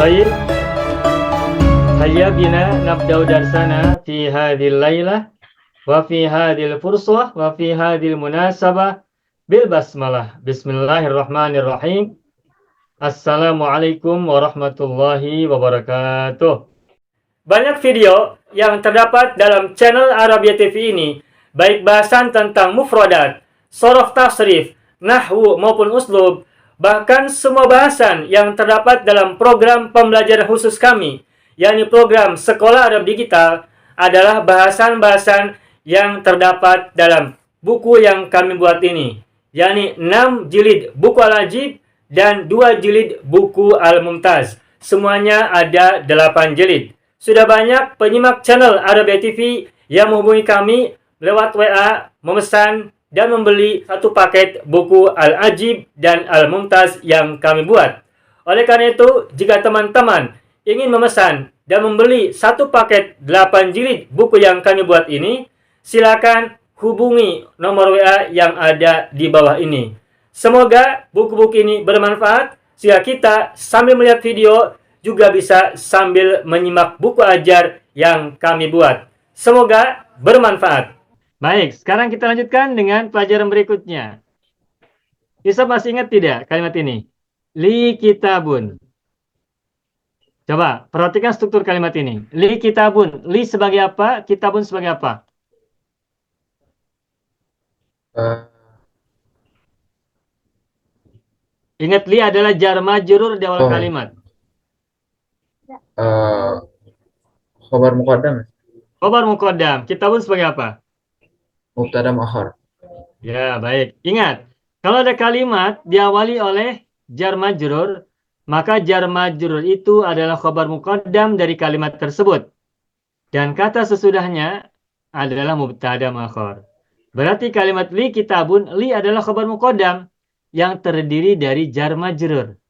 طيب هيا بنا نبدأ درسنا في هذه الليلة وفي هذه الفرصة وفي هذه المناسبة بالبسملة. بسم الله الرحمن الرحيم. Assalamualaikum warahmatullahi wabarakatuh. Banyak video yang terdapat dalam channel Arabia TV ini, baik bahasan tentang mufradat, sorof tasrif, nahwu maupun uslub, bahkan semua bahasan yang terdapat dalam program pembelajaran khusus kami, yakni program Sekolah Arab Digital, adalah bahasan-bahasan yang terdapat dalam buku yang kami buat ini, yakni 6 jilid buku Al-Ajib dan 2 jilid buku Al-Mumtaz. Semuanya ada 8 jilid. Sudah banyak penyimak channel Arabia TV yang menghubungi kami lewat WA, memesan dan membeli satu paket buku Al-Ajib dan Al-Mumtaz yang kami buat. Oleh karena itu, jika teman-teman ingin memesan dan membeli satu paket 8 jilid buku yang kami buat ini, silakan hubungi nomor WA yang ada di bawah ini. Semoga buku-buku ini bermanfaat sehingga kita sambil melihat video juga bisa sambil menyimak buku ajar yang kami buat. Semoga bermanfaat. Baik, sekarang kita lanjutkan dengan pelajaran berikutnya. Bisa masih ingat tidak kalimat ini? Li kitabun. Coba perhatikan struktur kalimat ini. Li kitabun. Li sebagai apa? Kitabun sebagai apa? Ingat, li adalah jar majrur di awal kalimat. Khobar muqaddam. Khobar muqaddam. Kitabun sebagai apa? Mubtada muakhar. Ya, baik. Ingat, kalau ada kalimat diawali oleh jar majrur, maka jar majrur itu adalah khobar muqaddam dari kalimat tersebut. Dan kata sesudahnya adalah mubtada muakhar. Berarti kalimat li kitabun, li adalah khobar muqaddam yang terdiri dari jar majrur.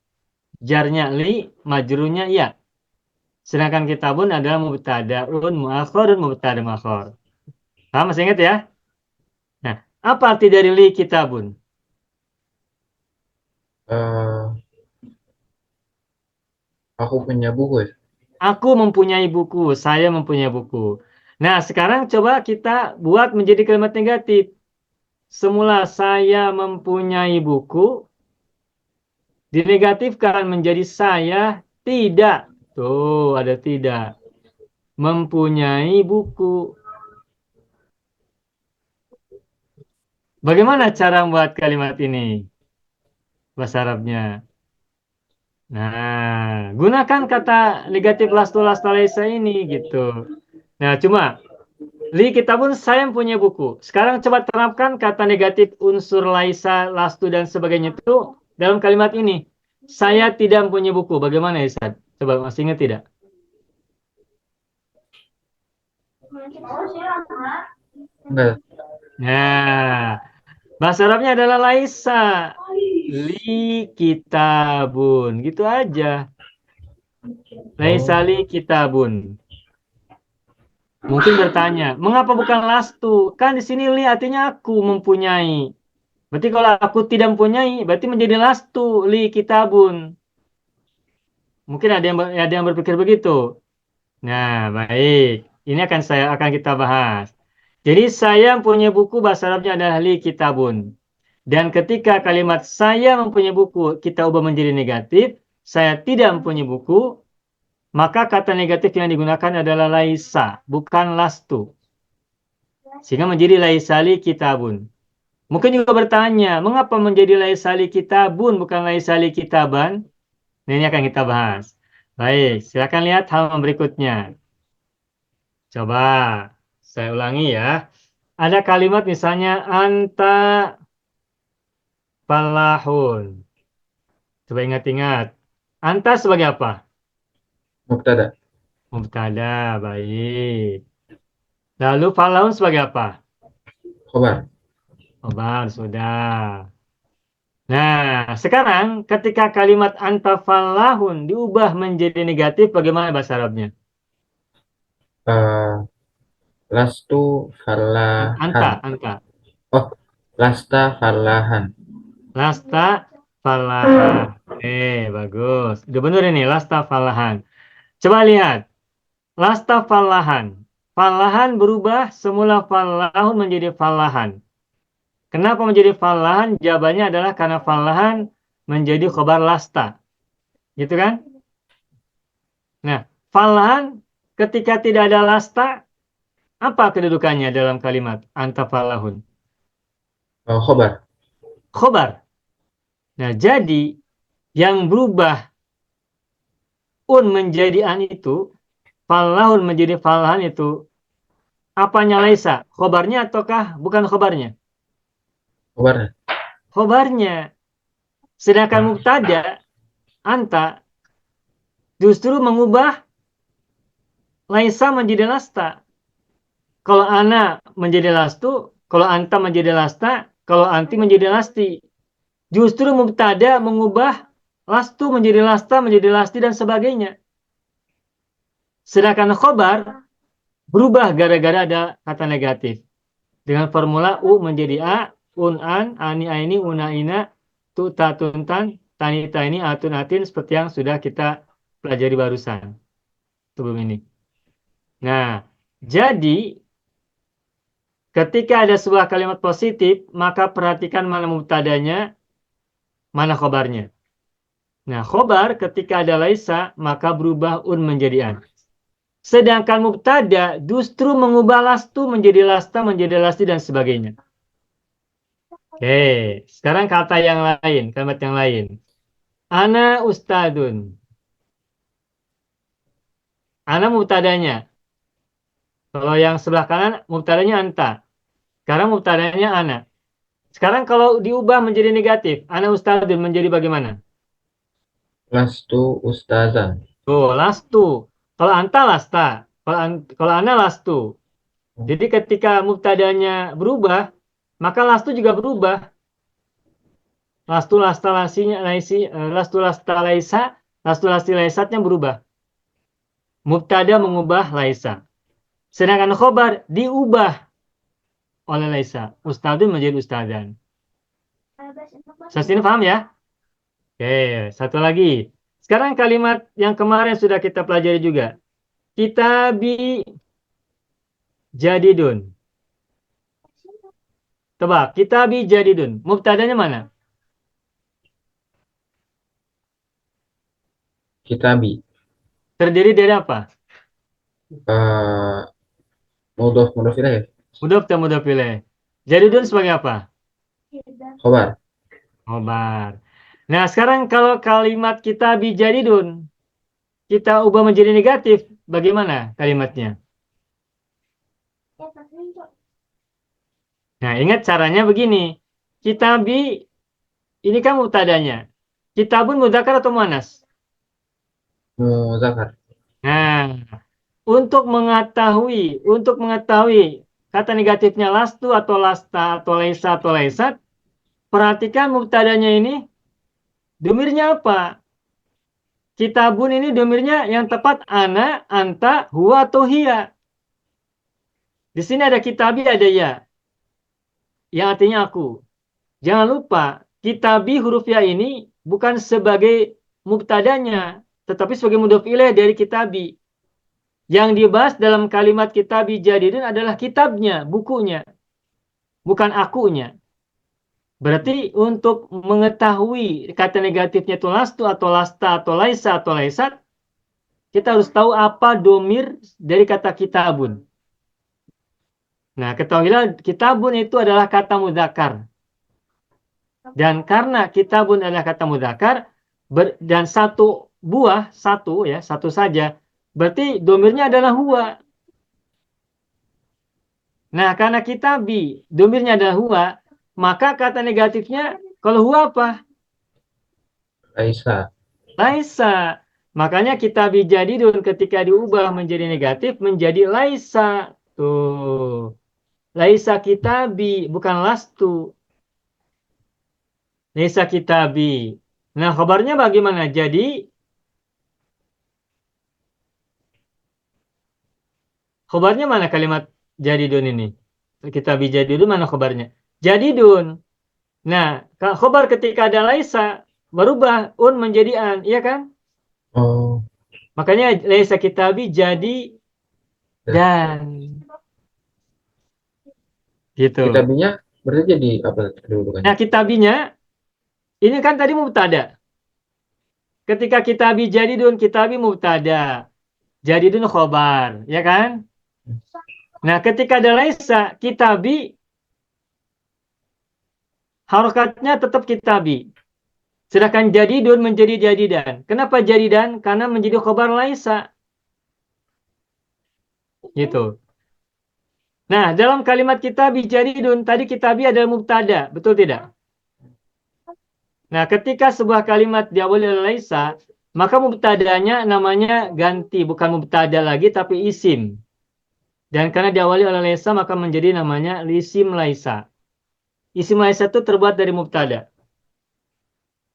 Jarnya li, majrurnya ya. Sedangkan kitabun adalah mubtada'un muakhirun mubtada muakhir. Paham, masih ingat ya? Nah, apa arti dari li kitabun? Aku punya buku ya. Aku mempunyai buku, saya mempunyai buku. Nah, sekarang coba kita buat menjadi kalimat negatif. Semula saya mempunyai buku, dinegatifkan menjadi saya tidak. Tuh, ada tidak. Mempunyai buku. Bagaimana cara membuat kalimat ini? Bahasa Arabnya. Nah, gunakan kata negatif lastu lastalaisa ini gitu. Nah, cuma li kitabun, saya punya buku. Sekarang coba terapkan kata negatif unsur laisa, lastu dan sebagainya itu dalam kalimat ini. Saya tidak punya buku. Bagaimana ya, Ustaz? Coba masih ingat tidak? Enggak. Nah, bahasa Arabnya adalah laisa. Li kitabun. Gitu aja. Laisa li kitabun. Mungkin bertanya, mengapa bukan lastu? Kan di sini li artinya aku mempunyai. Berarti kalau aku tidak mempunyai, berarti menjadi lastu li kitabun. Mungkin ada yang berpikir begitu. Nah, baik. Ini akan kita bahas. Jadi saya mempunyai buku, bahasa Arabnya adalah li kitabun. Dan ketika kalimat saya mempunyai buku kita ubah menjadi negatif, saya tidak mempunyai buku, maka kata negatif yang digunakan adalah laisa, bukan lastu. Sehingga menjadi laisa li kitabun. Mungkin juga bertanya, mengapa menjadi laisa li kitabun bukan laisa li kitaban? Nah, ini akan kita bahas. Baik, silakan lihat halaman berikutnya. Coba saya ulangi ya. Ada kalimat misalnya anta falahun. Coba ingat-ingat. Anta sebagai apa? Mubtada. Mubtada, baik. Lalu falahun sebagai apa? Khobar. Khobar, sudah. Nah, sekarang ketika kalimat anta falahun diubah menjadi negatif, bagaimana bahasa Arabnya? Lastu falahan. Anta. Oh, lasta falahan. Lasta falaha. Bagus. Udah bener ini, lasta falahan. Coba lihat. Lasta falahan. Falahan berubah semula falahun menjadi falahan. Kenapa menjadi falahan? Jawabannya adalah karena falahan menjadi khobar lasta. Gitu kan? Nah, falahan ketika tidak ada lasta, apa kedudukannya dalam kalimat anta falahun? Khobar. Khobar. Nah, jadi yang berubah menjadi an itu, falahun menjadi falahan itu, apanya laisa? Khobarnya ataukah bukan khobarnya? Khobar. Khobarnya. Sedangkan mubtada, anta, justru mengubah laisa menjadi lasta. Kalau ana menjadi lastu, kalau anta menjadi lasta, kalau anti menjadi lasti. Justru mubtada mengubah lastu menjadi lasta, menjadi lasti, dan sebagainya. Sedangkan khobar berubah gara-gara ada kata negatif. Dengan formula u menjadi a, un an, ani aini, una ina, tu ta tuntan, tani ini, atun atin, seperti yang sudah kita pelajari barusan sebelum ini. Nah, jadi ketika ada sebuah kalimat positif, maka perhatikan mana mubtadanya, mana khobarnya. Nah, khobar ketika ada laisa, maka berubah menjadi an. Sedangkan mubtada justru mengubah lastu menjadi lasta, menjadi lasti, dan sebagainya. Oke, sekarang kata yang lain, kalimat yang lain. Ana ustadun. Ana mubtadanya. Kalau yang sebelah kanan, mubtadanya anta. Sekarang mubtadanya ana. Sekarang kalau diubah menjadi negatif, ana ustadun menjadi bagaimana? Lastu ustazan. Tuh, lastu. Kalau anta lasta. Kalau ana lastu. Jadi ketika mubtadanya berubah, maka lastu juga berubah. Lastu lasta lasinya laisi, lastu lasta laisa, lastu lasti laisatnya berubah. Mubtada mengubah laisa. Sedangkan khobar diubah oleh laisa. Ustadun menjadi ustadan. Sampai sini paham ya? Oke, satu lagi. Sekarang kalimat yang kemarin sudah kita pelajari juga. Kitabi jadidun. Coba, kitabi jadidun. Mubtadanya mana? Kitabi. Terdiri dari apa? Mudhof ilaih. Mudhof dan mudhof ilaih. Jadidun sebagai apa? Khobar. Khobar. Nah, sekarang kalau kalimat kitabi jadidun kita ubah menjadi negatif, bagaimana kalimatnya? Nah, ingat caranya begini. Kitabi, ini kan mubtadanya. Kitabun mudzakkar atau muannas? Muzakkar. Nah, untuk mengetahui kata negatifnya lastu atau lasta atau laisa atau laisat, perhatikan mubtadanya ini domirnya apa? Kitabun ini domirnya yang tepat ana, anta, huwa, atau hiya. Di sini ada kitabi, ada ya. Yang artinya aku. Jangan lupa, kitabi huruf ya ini bukan sebagai mubtadanya, tetapi sebagai mudhof ilaih dari kitabi. Yang dibahas dalam kalimat kitabi jadidun adalah kitabnya, bukunya, bukan akunya. Berarti untuk mengetahui kata negatifnya itu lastu atau lasta atau laisa atau laisat, kita harus tahu apa domir dari kata kitabun. Nah, ketahuilah kitabun itu adalah kata mudzakkar. Dan karena kitabun adalah kata mudzakkar dan satu buah, satu saja, berarti domirnya adalah huwa. Nah, karena kitabi domirnya adalah huwa, maka kata negatifnya kalau huwa apa? Laisa. Laisa. Makanya kitabi jadidun ketika diubah menjadi negatif menjadi laisa. Tuh. Laisa kitabi, bukan lastu. Laisa kitabi. Nah, khabarnya bagaimana? Jadi, khabarnya mana kalimat jadidun ini? Kitabi jadidun mana khabarnya? Jadidun. Nah, khabar ketika ada laisa, berubah un menjadi an, iya kan? Oh, Makanya laisa kitabi jadi dan gitu. kitabinya berarti jadi apa kedudukannya? Nah, kitabinya ini kan tadi mubtada. Ketika kitabi jadidun, kitabi mubtada. Jadidun khobar, ya kan? Nah, ketika ada laisa, kitabi harokatnya tetap kitabi. Sedangkan jadidun menjadi jadidan. Kenapa jadidan? Karena menjadi khobar laisa. Gitu. Nah, dalam kalimat kitabi jadidun, tadi kitabi adalah mubtada. Betul tidak? Nah, ketika sebuah kalimat diawali oleh laisa, maka mubtadanya namanya ganti. Bukan mubtada lagi, tapi isim. Dan karena diawali oleh laisa, maka menjadi namanya lisim laisa. Isim laisa itu terbuat dari mubtada.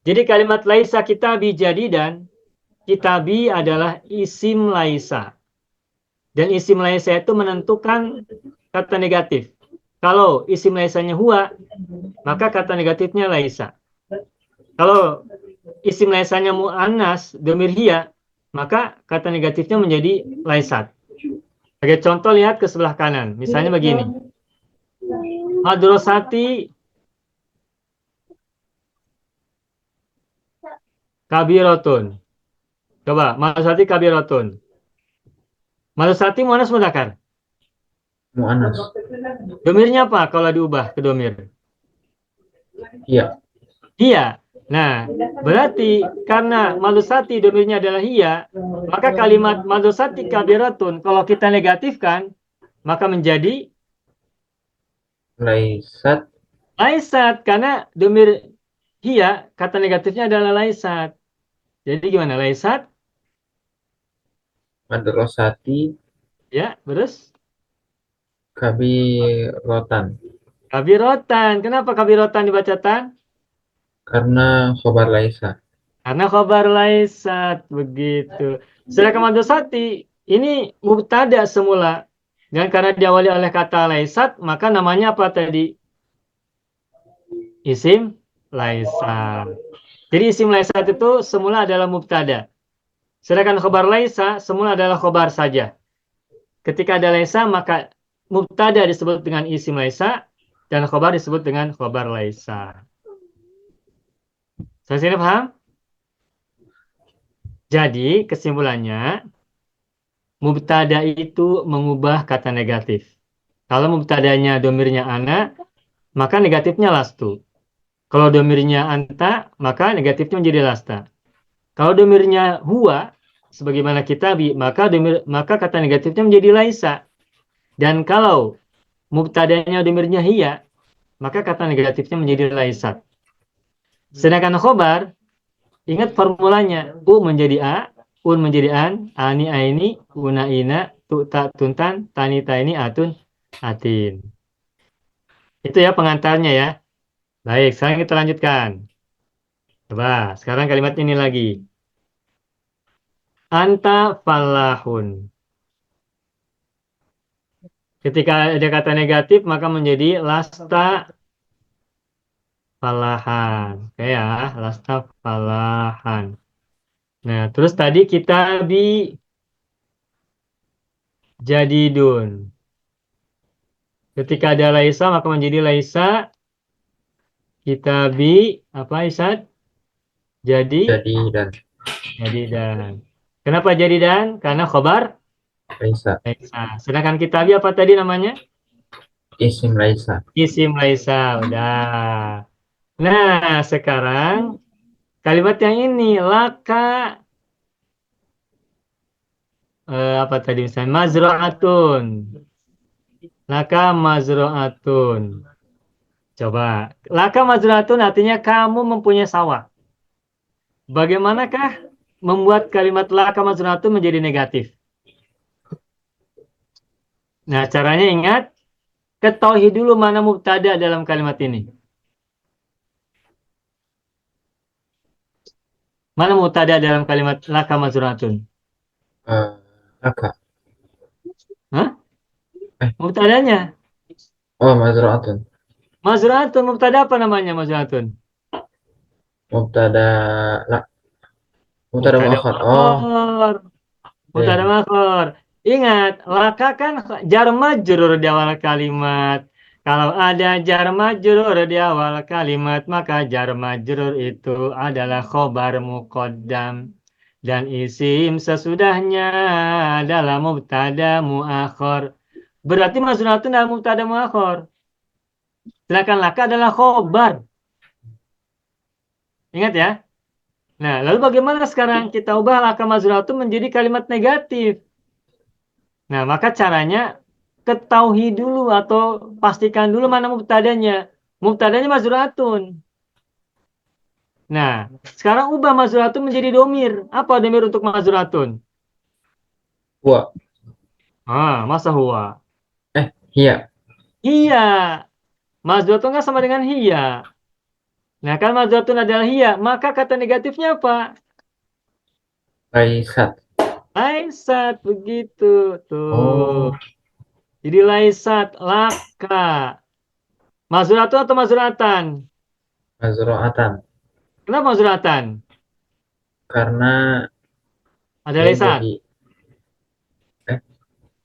Jadi kalimat laisa kitabi jadidan, kitabi adalah isim laisa. Dan isim laisa itu menentukan kata negatif. Kalau isim laisanya huwa, maka kata negatifnya laisa. Kalau isim laisanya mu'annas, domir hiya, maka kata negatifnya menjadi laisat. Sebagai contoh, lihat ke sebelah kanan. Misalnya begini. Madrosati kabirotun. Coba, madrosati kabirotun. Madrosati mu'annas mudzakkar. Mu'annas. Domirnya apa kalau diubah ke domir? Iya. Iya. Nah, berarti karena madrosati domirnya adalah hiya, maka kalimat madrosati kabiratun kalau kita negatifkan, maka menjadi Laisat laisat karena domir hiya kata negatifnya adalah laisat. Jadi gimana? Laisat madrasati ya, terus kabirotan. kabirotan. Kenapa kabirotan dibaca tan? Karena khobar laisa. Karena khobar laisat begitu. Sedangkan madrosati ini mubtada semula dan karena diawali oleh kata laisat maka namanya apa tadi? Isim laisat. Jadi isim laisat itu semula adalah mubtada. Sedangkan khobar laisa semula adalah khobar saja. Ketika ada laisa maka mubtada disebut dengan isim laisa dan khobar disebut dengan khobar laisa. Saya sini paham? Jadi kesimpulannya mubtada itu mengubah kata negatif. Kalau mubtadanya domirnya ana, maka negatifnya lastu. Kalau domirnya anta, maka negatifnya menjadi lasta. Kalau domirnya huwa, sebagaimana kitabi, maka kata negatifnya menjadi laisa. Dan kalau mubtadanya domirnya hiya, maka kata negatifnya menjadi laisat. Sedangkan khobar, ingat formulanya, u menjadi a, un menjadi an, ani aini, una ina, tu ta tuntan, tani taini, atun atin. Itu ya pengantarnya ya. Baik, sekarang kita lanjutkan. Coba, sekarang kalimat ini lagi. Anta falahun. Ketika ada kata negatif, maka menjadi lasta falahan. Oke ya, lasta falahan. Nah, terus tadi kita jadidun. Ketika ada laisa, maka menjadi laisa kita apa Isad? Jadi, Jadi dan jadi dan. Kenapa jadi dan? Karena khobar laisa. laisa. Sedangkan kita apa tadi namanya? Isim laisa. Isim laisa. Udah. Nah, sekarang kalimat yang ini laka apa tadi misalnya mazraatun. Laka mazraatun. Coba. Laka mazraatun artinya kamu mempunyai sawah. Bagaimanakah membuat kalimat laka mazraatun menjadi negatif? Nah, caranya ingat, ketahui dulu mana mubtada dalam kalimat ini. Mana mubtada dalam kalimat laka mazraatun? Aka. Hah? Eh, Mubtadanya. oh mazraatun. Mazraatun, mubtada apa namanya mazraatun? Mubtada la mubtada Mubtada muakhar. Oh, muakhar. Mubtada iya. muakhar. Ingat, laka kan jar majrur di awal kalimat. Kalau ada jar majrur di awal kalimat, maka jar majrur itu adalah khobar muqaddam. Dan isim sesudahnya adalah mubtada muakhar. Berarti mazunatun adalah mubtada muakhar. Sedangkan laka adalah khobar. Ingat ya. Nah, lalu bagaimana sekarang kita ubah laka mazunatun menjadi kalimat negatif? Nah, maka caranya ketahui dulu atau pastikan dulu mana mubtadanya. Mubtadanya mazru'atun. Nah, sekarang ubah mazru'atun menjadi domir. Apa domir untuk mazru'atun? Wa. Masa huwa? Iya. Iya. Mazru'atun kan sama dengan hiya. Nah, kalau mazru'atun adalah hiya, maka kata negatifnya apa? Laisat. Laisat, begitu. Tuh. Oh, Jadi laisat, laka. Mazru'atun atau mazru'atan? mazru'atan. Kenapa mazru'atan? Karena Ada dia laisat. jadi eh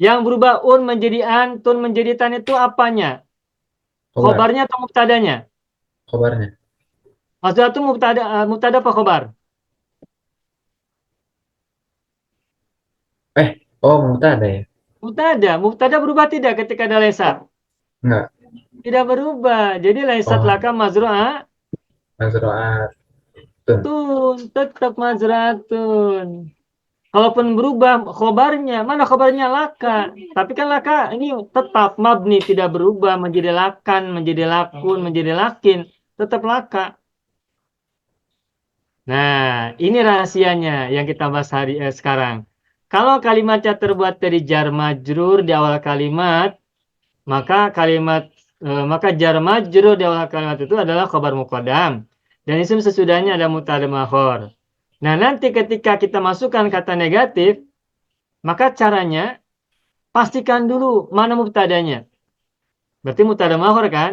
Yang berubah un menjadi an, tun menjadi tan itu apanya? khobar, Khobarnya atau mubtadanya? khobarnya. Maksudnya itu mubtada, mubtada apa khobar? Oh, mubtada ya? Mubtada. Mubtada berubah tidak ketika ada lesat? Enggak. Tidak berubah. Jadi lesat Oh, laka mazru'ah mazru'at. Tun. tun. Tetap mazru'atun. Kalaupun berubah khobarnya, mana khobarnya laka? Tapi kan laka ini tetap mabni, tidak berubah menjadi lakan, menjadi lakun, menjadi lakin. Tetap laka. Nah, ini rahasianya yang kita bahas sekarang. Kalau kalimatnya terbuat dari jar majrur di awal kalimat, maka maka jar majrur di awal kalimat itu adalah khabar muqaddam dan isim sesudahnya ada mubtada muakhar. Nah, nanti ketika kita masukkan kata negatif, maka caranya pastikan dulu mana mubtadanya. Berarti mubtada muakhar kan?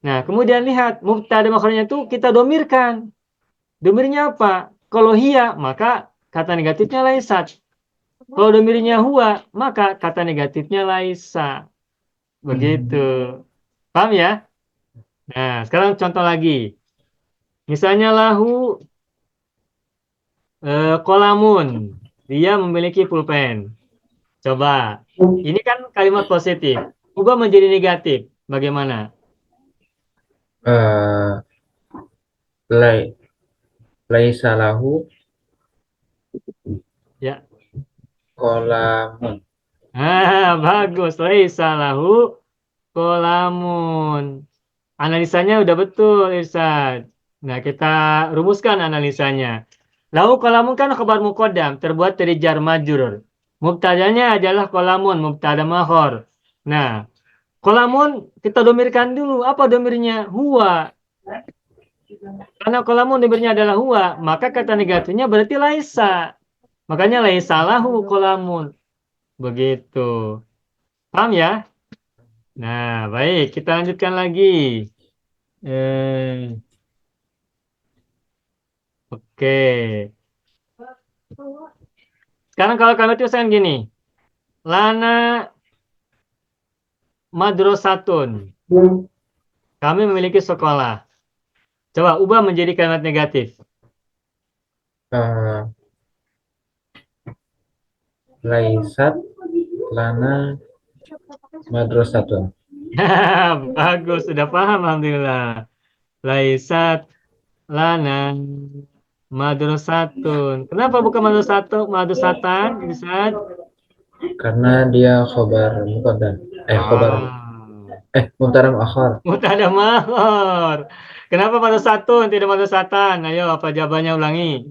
Nah, kemudian lihat mubtada muakharnya itu kita domirkan. Domirnya apa? Kalau hiya, maka kata negatifnya laisat. Kalau domirnya huwa, maka kata negatifnya laisa. Begitu. Hmm. Paham ya? Nah, sekarang contoh lagi. Misalnya lahu kolamun. Dia memiliki pulpen. Coba. Ini kan kalimat positif. Ubah menjadi negatif. Bagaimana? Eh, lai, laisa lahu Ya. kolamun. Bagus. Laisa lahu kolamun. Analisanya udah betul, Irsad. Nah, kita rumuskan analisanya. Lahu kolamun kan khabar muqaddam, terbuat dari jar majrur. Mubtadanya adalah kolamun, mubtada mahor. Nah, kolamun kita domirkan dulu. Apa domirnya? Huwa. Karena kolamun domirnya adalah huwa, maka kata negatifnya berarti laisa. Makanya laisa lahu kolamun. Begitu. Paham ya? Nah, baik. Kita lanjutkan lagi. Eh, oke. Sekarang kalau kalimat tulisan gini. Lana madrasatun. Kami memiliki sekolah. Coba ubah menjadi kalimat negatif. Eh, laisat lana madrasatun. Bagus, sudah paham alhamdulillah. Laisat lana madrasatun. Kenapa bukan madrasatun, madrasatan? Bisa? Karena dia khobar muqaddam. Khobar Ah, mubtada muakhar. Mubtada mahor. Kenapa madrasatun tidak madrasatan? Ayo, apa jawabannya ulangi?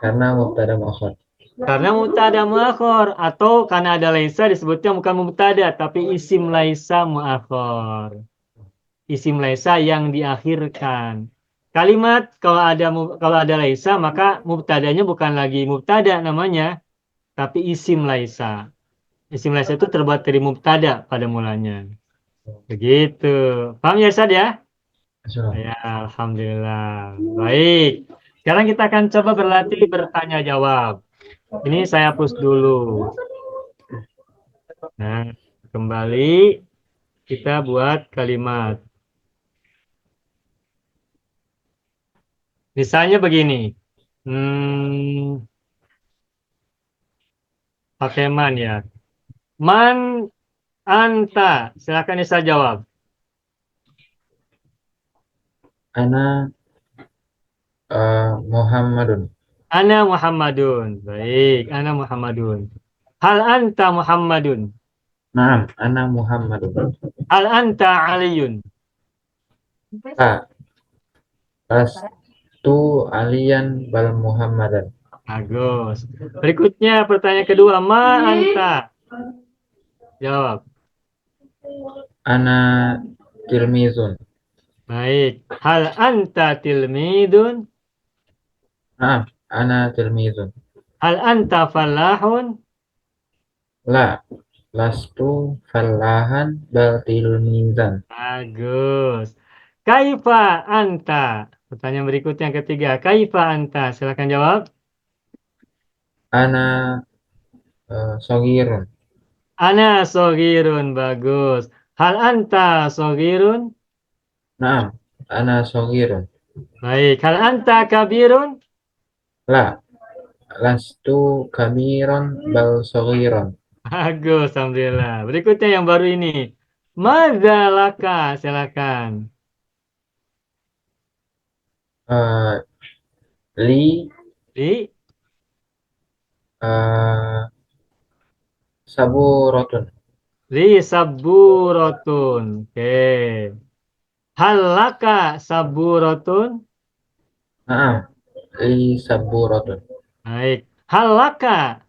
Karena mubtada muakhar. Karena mubtada muakhir atau karena ada laisa disebutnya bukan mubtada tapi isim laisa muakhir. Isim laisa yang diakhirkan. Kalimat kalau ada laisa maka mubtadanya bukan lagi mubtada namanya tapi isim laisa. Isim laisa itu terbuat dari mubtada pada mulanya. Begitu. Paham ya Ustaz ya? Masya Ya, alhamdulillah. Baik. Sekarang kita akan coba berlatih bertanya jawab. Ini saya hapus dulu. Nah, kembali kita buat kalimat. Misalnya begini. Hmm, pakai man ya. Man anta. Silakan Nisa jawab. Ana Muhammadun. Ana Muhammadun. Baik, ana Muhammadun. Hal anta Muhammadun. Naam, ana Muhammadun. Hal anta Aliyun. La, lastu aliyan bal Muhammadan. Bagus. Berikutnya pertanyaan kedua. Ma anta. Jawab. Ana tilmizun. Baik. Hal anta tilmidun. Naam, ana tilmizun. Hal anta falahun. La, lastu fallahan bal tilmizan. Bagus. Kaifa anta? Pertanyaan berikutnya yang ketiga. Kaifa anta? Silakan jawab. Ana sogirun. Ana sogirun. Bagus. Hal anta sogirun? Naam, ana sogirun. Baik. Hal anta kabirun? La, lastu kabiron bal sogiron. Bagus. Alhamdulillah. Berikutnya yang baru ini. Madzalaka? Silakan. Eh, li Di eh, saburotun. li saburotun. Oke. Hal laka saburotun? Naam, li saburotun. Baik. Hal laka.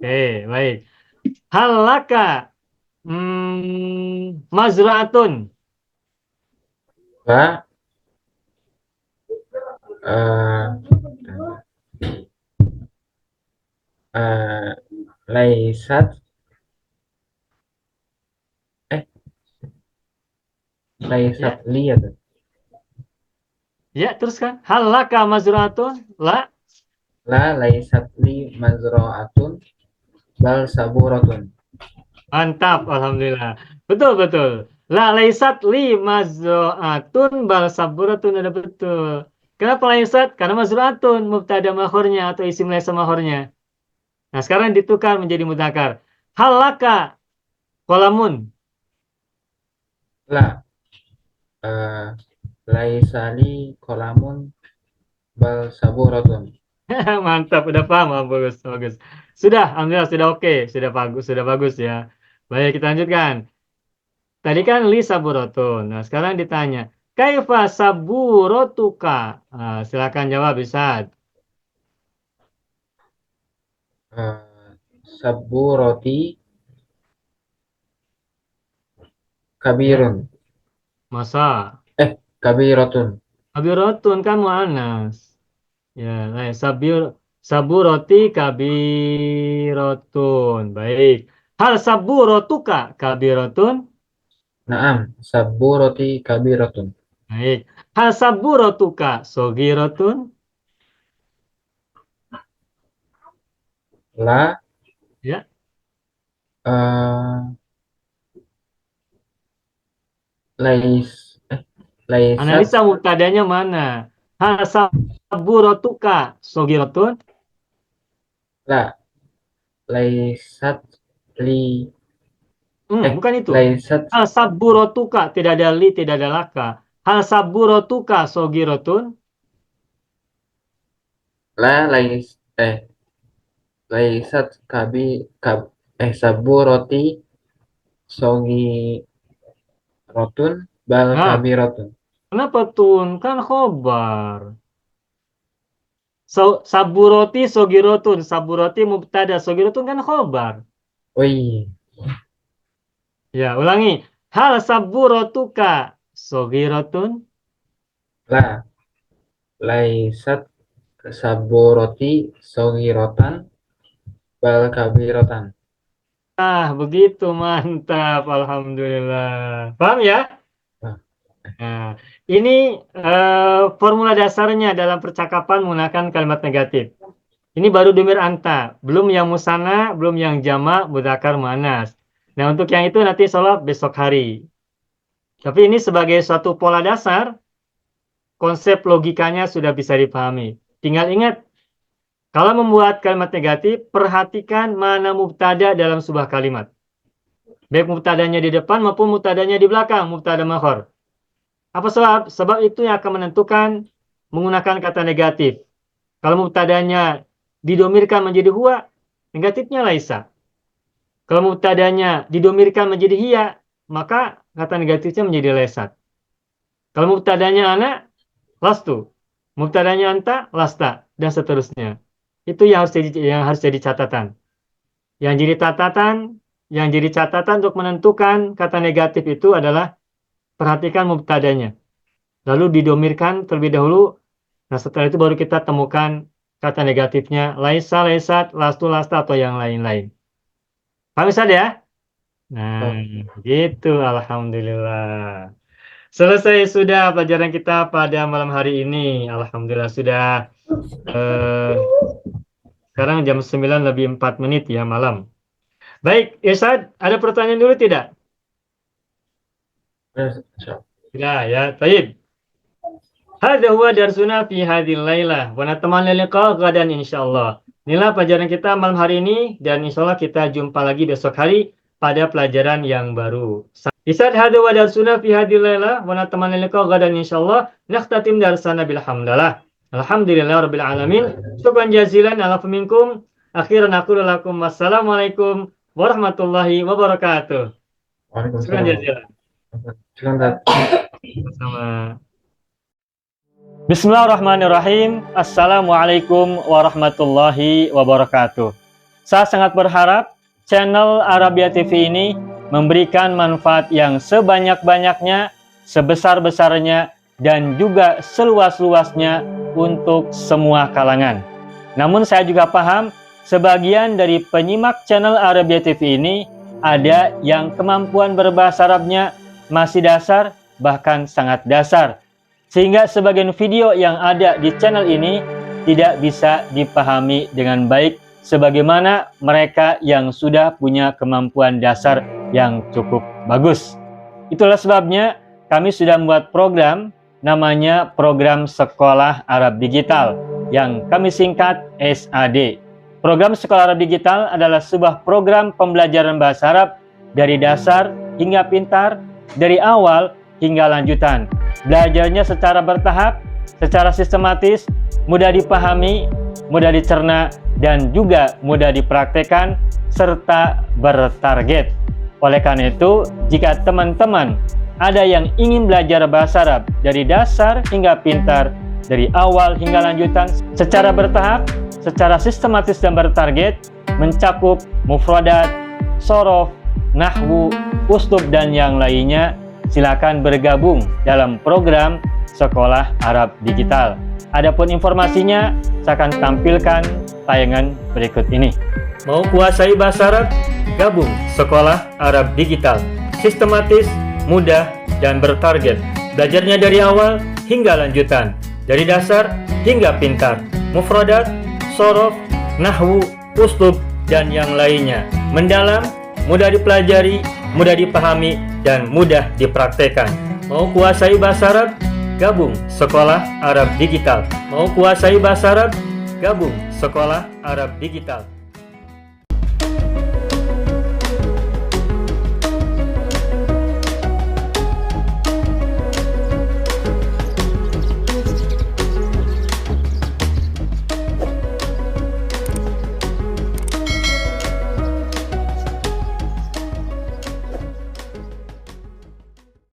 Oke, baik. Hal laka mazraatun. La eh, eh, laisat eh laisat Ya, liyat. ya teruskan. Hal laka mazraatun? La. La laisat li mazroatun bal saburotun. Mantap, alhamdulillah. Betul, betul. La laisat li mazraatun bal saburatun ada betul. Kenapa laisat? Karena mazraatun mubtada mahornya atau isim laisa mahornya. Nah, sekarang ditukar menjadi mudzakkar. Hal laka kolamun. La eh, laisali kolamun bal saburotun. Mantap, udah paham. Oh, bagus, bagus. Sudah, alhamdulillah sudah oke, sudah bagus ya. Baik, kita lanjutkan. Tadi kan li saburotun. Nah, sekarang ditanya, kaifa saburotuka? Nah, silakan jawab, bisa. Saburoti Ya, kabirun. masa Kabirotun. kabirotun kan muannas. Ya, nah, saburoti kabirotun. Baik. Hal saburotuka kabirotun? Naam, saburoti kabirotun. Baik. Hal saburotuka sogirotun? La Ya. eh, lais laisat Analisa mubtadanya mana? Hal saburotuka sogirotun? la laisat li Bukan itu. laisat Hal saburotuka tidak ada li, tidak ada laka. Hal saburotuka sogirotun? la lais laisat kabi kab saburoti sogi rotun bal Nah, kabirotun. kenapa tun? Kan khobar. Saburoti sogirotun. Saburoti mubtada. Sogirotun kan khobar. Wih, Ya, ulangi. Hal saburotuka sogirotun? la laisat saburoti sogi rotan bal kabirotan. Ah, begitu mantap. Alhamdulillah. Paham ya? Nah, Nah, ini formula dasarnya dalam percakapan menggunakan kalimat negatif. Ini baru domir anta, belum yang musana, belum yang jamak, mudzakkar, muannas. Nah, untuk yang itu nanti sholat besok hari. Tapi ini sebagai suatu pola dasar, konsep logikanya sudah bisa dipahami. Tinggal ingat, kalau membuat kalimat negatif, perhatikan mana mubtada dalam sebuah kalimat. Baik mubtadanya di depan maupun mubtadanya di belakang, mubtada makhor. Apa sebab? Sebab itu yang akan menentukan menggunakan kata negatif. Kalau mubtadanya didomirkan menjadi huwa, negatifnya laisa. Kalau mubtadanya didomirkan menjadi hiya, maka kata negatifnya menjadi lesat. Kalau mubtadanya ana, lastu. Mubtadanya anta, lasta. Dan seterusnya. Itu yang harus jadi catatan. Yang jadi catatan untuk menentukan kata negatif itu adalah perhatikan mubtadanya. Lalu didomirkan terlebih dahulu. Nah, setelah itu baru kita temukan kata negatifnya laisa, lesat, lastu, lasta, atau yang lain-lain. Paham Ustaz ya? Nah, gitu. Alhamdulillah. Selesai sudah pelajaran kita pada malam hari ini. Alhamdulillah sudah. Sekarang jam 9 lebih 4 menit ya malam. Baik, Ustaz, ada pertanyaan dulu tidak? Ya, ya, baik. Hadza huwa darsuna fi hadhil lailah wa natamanna liqa gadan insyaallah. Inilah pelajaran kita malam hari ini dan insyaallah kita jumpa lagi besok hari pada pelajaran yang baru. Isad hadza wa darsuna fi hadhil lailah wa natamanna liqa gadan insyaallah. Nakhtatim darsana bilhamdulillah. Alhamdulillahirabbil alamin. Syukran jazilan ala faminkum. Akhiran aqulu lakum wassalamualaikum warahmatullahi wabarakatuh. Syukran jazilan. Sama. Bismillahirrahmanirrahim. Assalamualaikum warahmatullahi wabarakatuh. Saya sangat berharap channel Arabia TV ini memberikan manfaat yang sebanyak-banyaknya, sebesar-besarnya, dan juga seluas-luasnya untuk semua kalangan. Namun saya juga paham, sebagian dari penyimak channel Arabia TV ini ada yang kemampuan berbahasa Arabnya masih dasar, bahkan sangat dasar. Sehingga sebagian video yang ada di channel ini tidak bisa dipahami dengan baik sebagaimana mereka yang sudah punya kemampuan dasar yang cukup bagus. Itulah sebabnya kami sudah membuat program namanya Program Sekolah Arab Digital yang kami singkat SAD. Program Sekolah Arab Digital adalah sebuah program pembelajaran bahasa Arab dari dasar hingga pintar, dari awal hingga lanjutan. Belajarnya secara bertahap, secara sistematis, mudah dipahami, mudah dicerna, dan juga mudah dipraktekkan, serta bertarget. Oleh karena itu, jika teman-teman ada yang ingin belajar bahasa Arab dari dasar hingga pintar, dari awal hingga lanjutan, secara bertahap, secara sistematis dan bertarget, mencakup mufradat, shorof, nahwu, uslub, dan yang lainnya, silakan bergabung dalam program Sekolah Arab Digital. Adapun informasinya, saya akan tampilkan tayangan berikut ini. Mau kuasai bahasa Arab? Gabung Sekolah Arab Digital. Sistematis, mudah, dan bertarget. Belajarnya dari awal hingga lanjutan. Dari dasar hingga pintar. Mufradat, shorof, nahwu, uslub, dan yang lainnya. Mendalam, mudah dipelajari, mudah dipahami, dan mudah dipraktekkan. Mau kuasai bahasa Arab? Gabung Sekolah Arab Digital. Mau kuasai bahasa Arab? Gabung Sekolah Arab Digital.